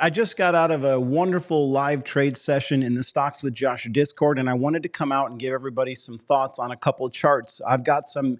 I just got out of a wonderful live trade session in the Stocks with Josh Discord, and I wanted to come out and give everybody some thoughts on a couple of charts. I've got some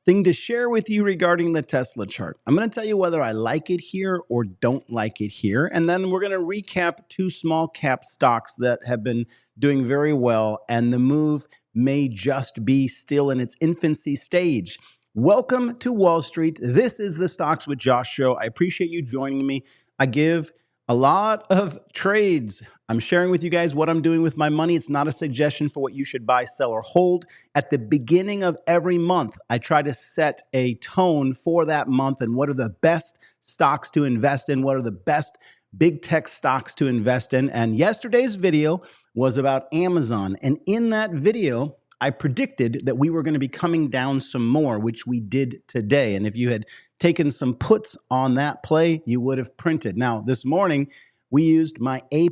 thing to share with you regarding the Tesla chart. I'm going to tell you whether I like it here or don't like it here, and then we're going to recap two small cap stocks that have been doing very well, and the move may just be still in its infancy stage. Welcome to Wall Street. This is the Stocks with Josh show. I appreciate you joining me. I give a lot of trades. I'm sharing with you guys what I'm doing with my money. It's not a suggestion for what you should buy, sell, or hold. At the beginning of every month, I try to set a tone for that month and what are the best stocks to invest in, what are the best big tech stocks to invest in. And yesterday's video was about Amazon. And in that video, I predicted that we were going to be coming down some more, which we did today. And if you had taken some puts on that play, you would have printed. Now, this morning, we used my A+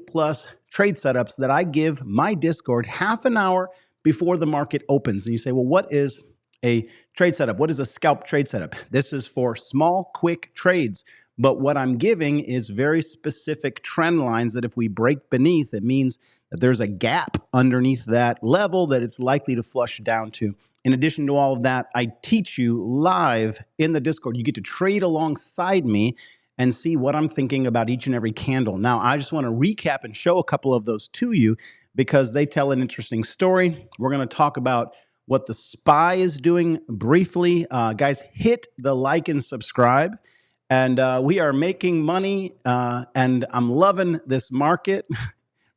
trade setups that I give my Discord half an hour before the market opens. And you say, well, what is a trade setup? What is a scalp trade setup? This is for small, quick trades. But what I'm giving is very specific trend lines that if we break beneath, it means that there's a gap underneath that level that it's likely to flush down to. In addition to all of that, I teach you live in the Discord. You get to trade alongside me and see what I'm thinking about each and every candle. Now, I just want to recap and show a couple of those to you because they tell an interesting story. We're going to talk about what the SPY is doing briefly. Guys, hit the like and subscribe. And we are making money, and I'm loving this market.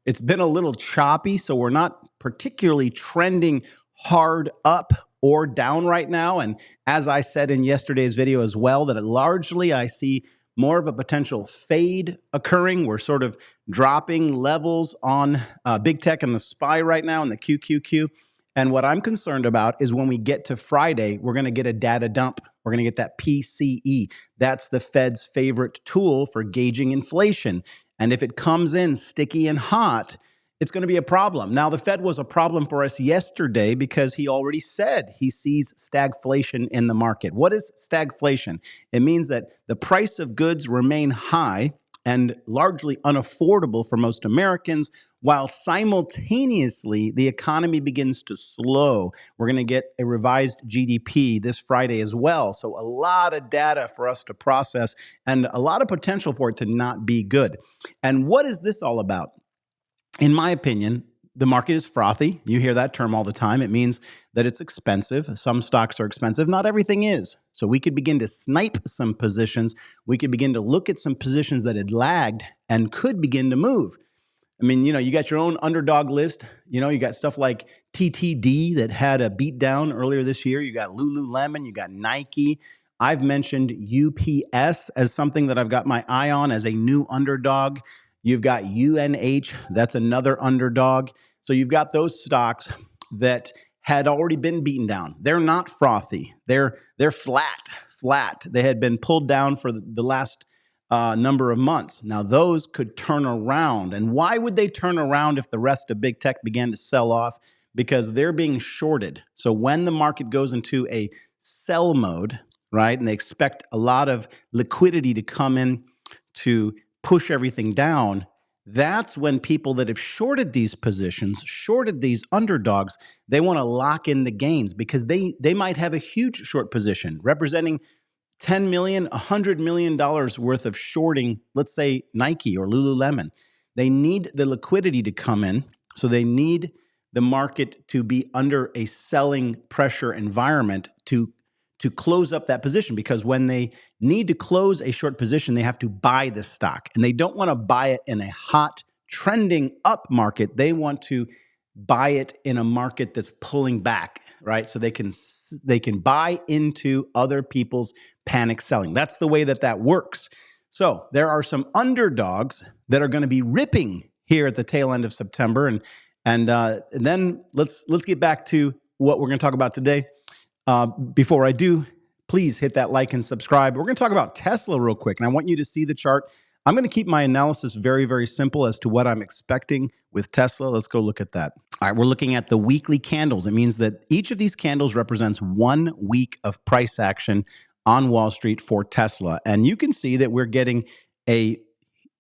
It's been a little choppy, so we're not particularly trending hard up or down right now. And as I said in yesterday's video as well, that largely I see more of a potential fade occurring. We're sort of dropping levels on big tech and the SPY right now and the QQQ. And what I'm concerned about is when we get to Friday, we're going to get a data dump. We're going to get that PCE. That's the Fed's favorite tool for gauging inflation. And if it comes in sticky and hot, it's going to be a problem. Now, the Fed was a problem for us yesterday because he already said he sees stagflation in the market. What is stagflation? It means that the price of goods remain high and largely unaffordable for most Americans, while simultaneously the economy begins to slow. We're going to get a revised GDP this Friday as well. So a lot of data for us to process and a lot of potential for it to not be good. And what is this all about? In my opinion, the market is frothy. You hear that term all the time. It means that it's expensive. Some stocks are expensive. Not everything is. So we could begin to snipe some positions. We could begin to look at some positions that had lagged and could begin to move. I mean, you got your own underdog list. You got stuff like TTD that had a beatdown earlier this year. You got Lululemon. You got Nike. I've mentioned UPS as something that I've got my eye on as a new underdog. You've got UNH, that's another underdog. So you've got those stocks that had already been beaten down. They're not frothy. They're flat. They had been pulled down for the last number of months. Now those could turn around. And why would they turn around if the rest of big tech began to sell off? Because they're being shorted. So when the market goes into a sell mode, right, and they expect a lot of liquidity to come in to push everything down, that's when people that have shorted these positions, shorted these underdogs, they want to lock in the gains because they might have a huge short position representing $10 million, $100 million worth of shorting, let's say Nike or Lululemon. They need the liquidity to come in, so they need the market to be under a selling pressure environment to close up that position, because when they need to close a short position, they have to buy the stock, and they don't want to buy it in a hot trending up market. They want to buy it in a market that's pulling back, right? So they can buy into other people's panic selling. That's the way that works. So there are some underdogs that are going to be ripping here at the tail end of September, and then let's get back to what we're going to talk about today. Before I do, please hit that like and subscribe. We're going to talk about Tesla real quick, and I want you to see the chart. I'm going to keep my analysis very, very simple as to what I'm expecting with Tesla. Let's go look at that. All right, we're looking at the weekly candles. It means that each of these candles represents 1 week of price action on Wall Street for Tesla. And you can see that we're getting a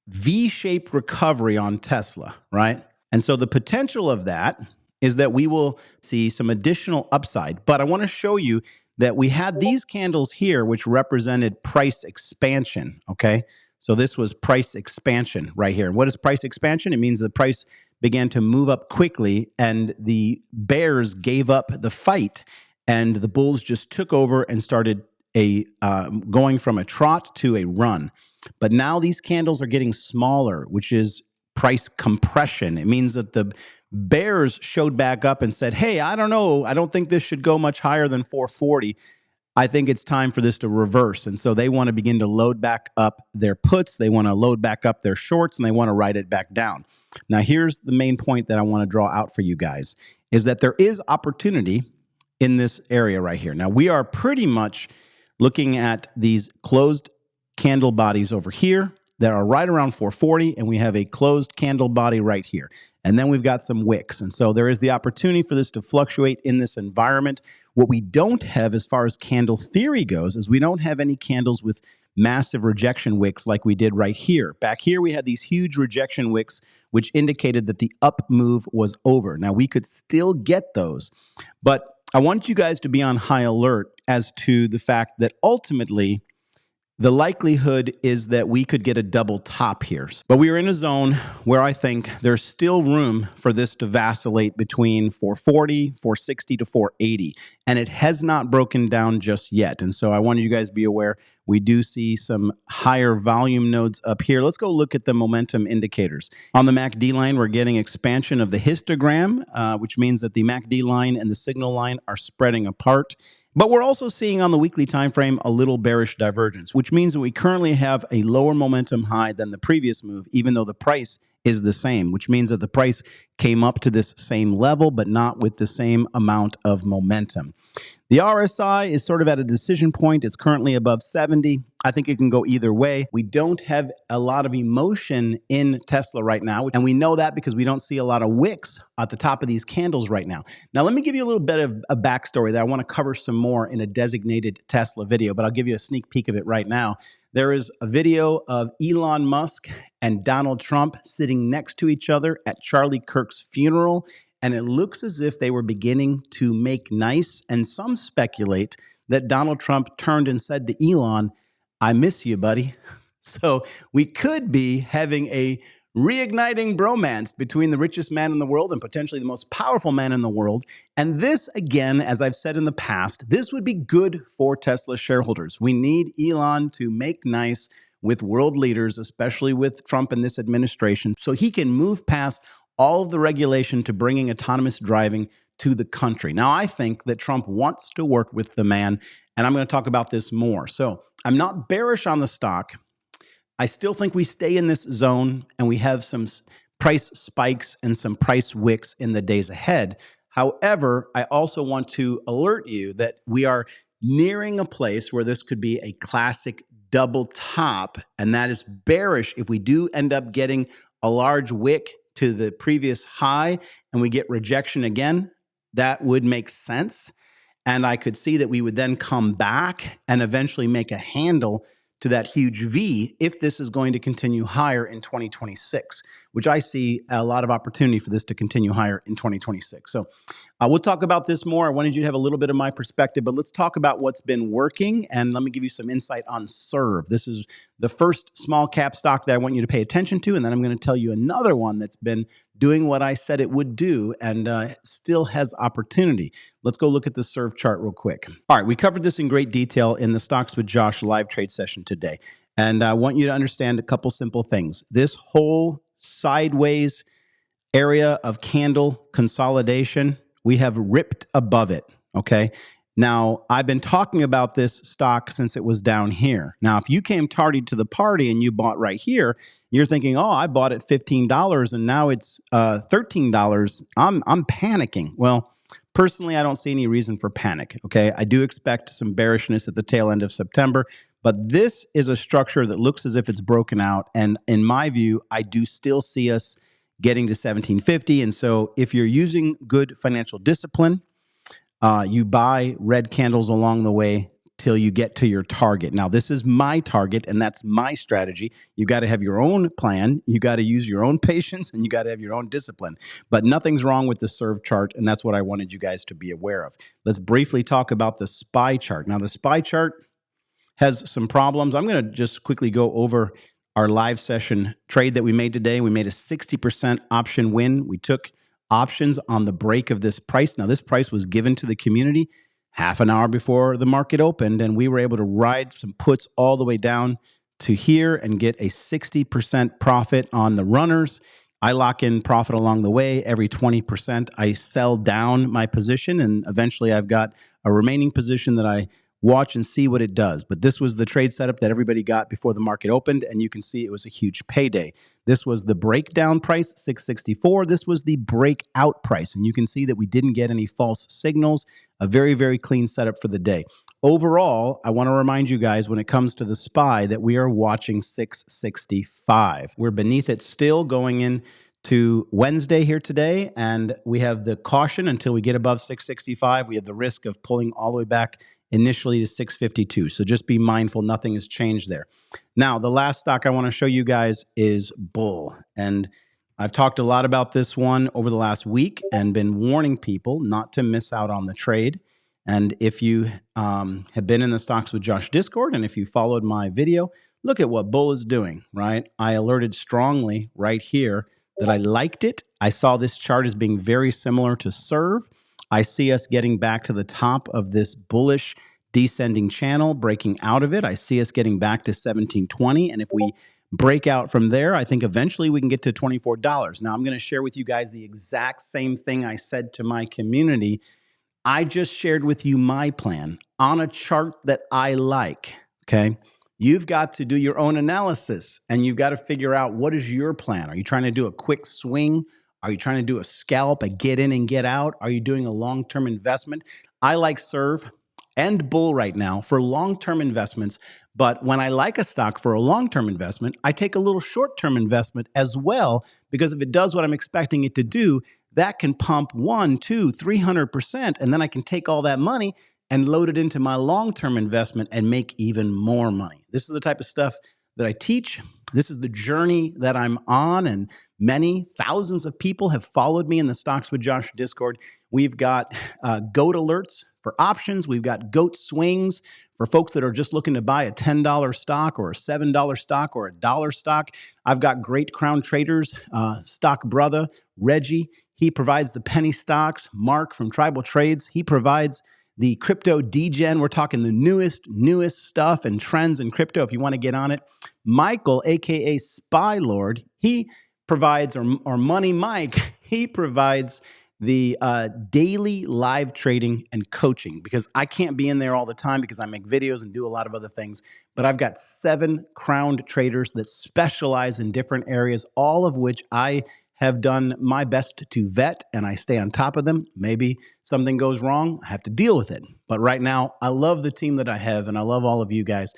V-shaped recovery on Tesla, right? And so the potential of that is that we will see some additional upside. But I want to show you that we had these candles here, which represented price expansion, okay? So this was price expansion right here. And what is price expansion? It means the price began to move up quickly and the bears gave up the fight and the bulls just took over and started going from a trot to a run. But now these candles are getting smaller, which is price compression. It means that the bears showed back up and said, hey, I don't know. I don't think this should go much higher than 440. I think it's time for this to reverse. And so they want to begin to load back up their puts. They want to load back up their shorts and they want to write it back down. Now, here's the main point that I want to draw out for you guys is that there is opportunity in this area right here. Now, we are pretty much looking at these closed candle bodies over here that are right around 440, and we have a closed candle body right here. And then we've got some wicks. And so there is the opportunity for this to fluctuate in this environment. What we don't have as far as candle theory goes is we don't have any candles with massive rejection wicks like we did right here. Back here, we had these huge rejection wicks, which indicated that the up move was over. Now, we could still get those, but I want you guys to be on high alert as to the fact that ultimately, the likelihood is that we could get a double top here. But we are in a zone where I think there's still room for this to vacillate between 440, 460 to 480. And it has not broken down just yet. And so I wanted you guys to be aware, we do see some higher volume nodes up here. Let's go look at the momentum indicators. On the MACD line, we're getting expansion of the histogram, which means that the MACD line and the signal line are spreading apart. But we're also seeing on the weekly time frame a little bearish divergence, which means that we currently have a lower momentum high than the previous move, even though the price is the same, which means that the price came up to this same level, but not with the same amount of momentum. The RSI is sort of at a decision point. It's currently above 70. I think it can go either way. We don't have a lot of emotion in Tesla right now, and we know that because we don't see a lot of wicks at the top of these candles right now. Now, let me give you a little bit of a backstory that I want to cover some more in a designated Tesla video, but I'll give you a sneak peek of it right now. There is a video of Elon Musk and Donald Trump sitting next to each other at Charlie Kirk's funeral, and it looks as if they were beginning to make nice, and some speculate that Donald Trump turned and said to Elon, I miss you, buddy. So we could be having a reigniting bromance between the richest man in the world and potentially the most powerful man in the world. And this, again, as I've said in the past, this would be good for Tesla shareholders. We need Elon to make nice with world leaders, especially with Trump and this administration, so he can move past all of the regulation to bringing autonomous driving to the country. Now, I think that Trump wants to work with the man, and I'm going to talk about this more. So I'm not bearish on the stock. I still think we stay in this zone and we have some price spikes and some price wicks in the days ahead. However, I also want to alert you that we are nearing a place where this could be a classic double top, and that is bearish if we do end up getting a large wick to the previous high and we get rejection again. That would make sense. And I could see that we would then come back and eventually make a handle to that huge V if this is going to continue higher in 2026, which I see a lot of opportunity for this to continue higher in 2026. So we'll talk about this more. I wanted you to have a little bit of my perspective, but let's talk about what's been working. And let me give you some insight on serv. This is the first small cap stock that I want you to pay attention to. And then I'm going to tell you another one that's been doing what I said it would do and still has opportunity. Let's go look at the serv chart real quick. All right, we covered this in great detail in the Stocks with Josh live trade session today. And I want you to understand a couple simple things. This whole sideways area of candle consolidation, we have ripped above it, okay? Now, I've been talking about this stock since it was down here. Now, if you came tardy to the party and you bought right here, you're thinking, oh, I bought at $15 and now it's $13. I'm panicking. Well, personally, I don't see any reason for panic, okay? I do expect some bearishness at the tail end of September, but this is a structure that looks as if it's broken out. And in my view, I do still see us getting to 1750. And so if you're using good financial discipline, you buy red candles along the way till you get to your target. Now, this is my target, and that's my strategy. You got to have your own plan. You got to use your own patience, and you got to have your own discipline. But nothing's wrong with the serve chart, and that's what I wanted you guys to be aware of. Let's briefly talk about the SPY chart. Now, the SPY chart has some problems. I'm going to just quickly go over our live session trade that we made today. We made a 60% option win. We took options on the break of this price. Now, this price was given to the community half an hour before the market opened, and we were able to ride some puts all the way down to here and get a 60% profit on the runners. I lock in profit along the way. Every 20%, I sell down my position, and eventually I've got a remaining position that I watch and see what it does. But this was the trade setup that everybody got before the market opened, and you can see it was a huge payday. This was the breakdown price, 664. This was the breakout price, and you can see that we didn't get any false signals. A very, very clean setup for the day. Overall, I want to remind you guys when it comes to the SPY that we are watching 665. We're beneath it still going in to Wednesday here today, and we have the caution until we get above 665. We have the risk of pulling all the way back initially to 652. So just be mindful, nothing has changed there. Now, the last stock I want to show you guys is Bull. And I've talked a lot about this one over the last week and been warning people not to miss out on the trade. And if you have been in the Stocks with Josh Discord, and if you followed my video, look at what Bull is doing, right? I alerted strongly right here that I liked it. I saw this chart as being very similar to serv. I see us getting back to the top of this bullish descending channel, breaking out of it. I see us getting back to 1720. And if we break out from there, I think eventually we can get to $24. Now, I'm going to share with you guys the exact same thing I said to my community. I just shared with you my plan on a chart that I like, okay? You've got to do your own analysis, and you've got to figure out what is your plan. Are you trying to do a quick swing? Are you trying to do a scalp, a get in and get out? Are you doing a long-term investment? I like serv and bull right now for long-term investments. But when I like a stock for a long-term investment, I take a little short-term investment as well, because if it does what I'm expecting it to do, that can pump 100, 200, 300%. And then I can take all that money and load it into my long-term investment and make even more money. This is the type of stuff that I teach. This is the journey that I'm on, and many thousands of people have followed me in the Stocks with Josh Discord. We've got GOAT alerts for options. We've got GOAT swings for folks that are just looking to buy a $10 stock or a $7 stock or a dollar stock. I've got great Crown Traders, stock brother, Reggie. He provides the penny stocks. Mark from Tribal Trades, he provides the crypto degen. We're talking the newest stuff and trends in crypto if you want to get on it. Michael, aka Spy Lord, he provides, or Money Mike, he provides the daily live trading and coaching, because I can't be in there all the time because I make videos and do a lot of other things. But I've got 7 crowned traders that specialize in different areas, all of which I have done my best to vet, and I stay on top of them. Maybe something goes wrong, I have to deal with it. But right now, I love the team that I have, and I love all of you guys.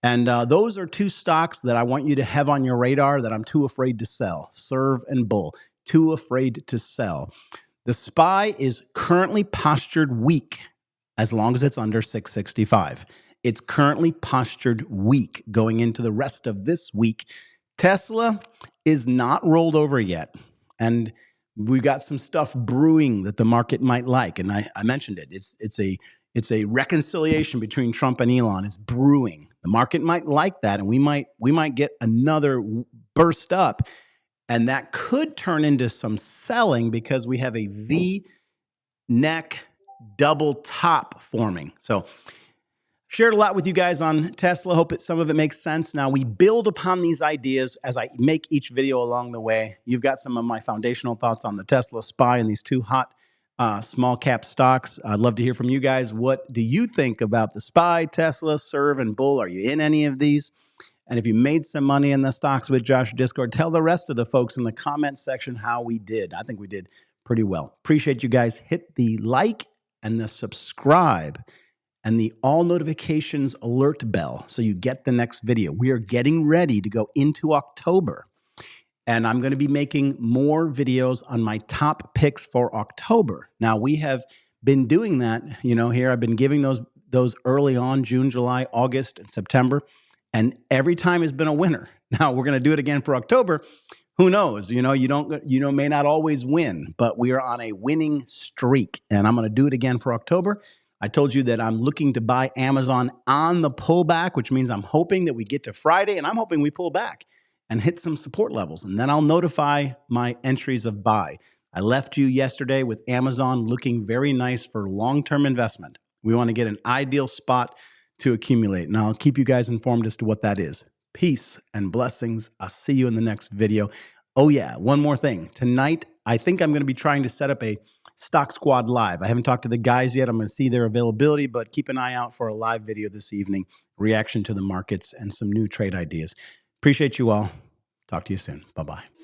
And those are 2 stocks that I want you to have on your radar that I'm too afraid to sell. Serv and Bull, too afraid to sell. The SPY is currently postured weak as long as it's under 665. It's currently postured weak going into the rest of this week. Tesla is not rolled over yet, and we've got some stuff brewing that the market might like. And I mentioned it. It's a reconciliation between Trump and Elon. It's brewing. The market might like that, and we might get another burst up, and that could turn into some selling because we have a V neck double top forming. So shared a lot with you guys on Tesla. Hope some of it makes sense. Now, we build upon these ideas as I make each video along the way. You've got some of my foundational thoughts on the Tesla SPY and these 2 hot small cap stocks. I'd love to hear from you guys. What do you think about the SPY, Tesla, serv, and Bull? Are you in any of these? And if you made some money in the Stocks with Josh Discord, tell the rest of the folks in the comment section how we did. I think we did pretty well. Appreciate you guys. Hit the like and the subscribe and the all notifications alert bell so you get the next video. We are getting ready to go into October, and I'm going to be making more videos on my top picks for October. Now, we have been doing that, here. I've been giving those those early on, June, July, August, and September, and every time has been a winner. Now we're going to do it again for October. Who knows? You may not always win, but we are on a winning streak, and I'm going to do it again for October. I told you that I'm looking to buy Amazon on the pullback, which means I'm hoping that we get to Friday, and I'm hoping we pull back and hit some support levels, and then I'll notify my entries of buy. I left you yesterday with Amazon looking very nice for long-term investment. We want to get an ideal spot to accumulate, and I'll keep you guys informed as to what that is. Peace and blessings. I'll see you in the next video. Oh yeah, one more thing. Tonight, I think I'm going to be trying to set up a Stock Squad Live. I haven't talked to the guys yet. I'm going to see their availability, but keep an eye out for a live video this evening, reaction to the markets and some new trade ideas. Appreciate you all. Talk to you soon. Bye-bye.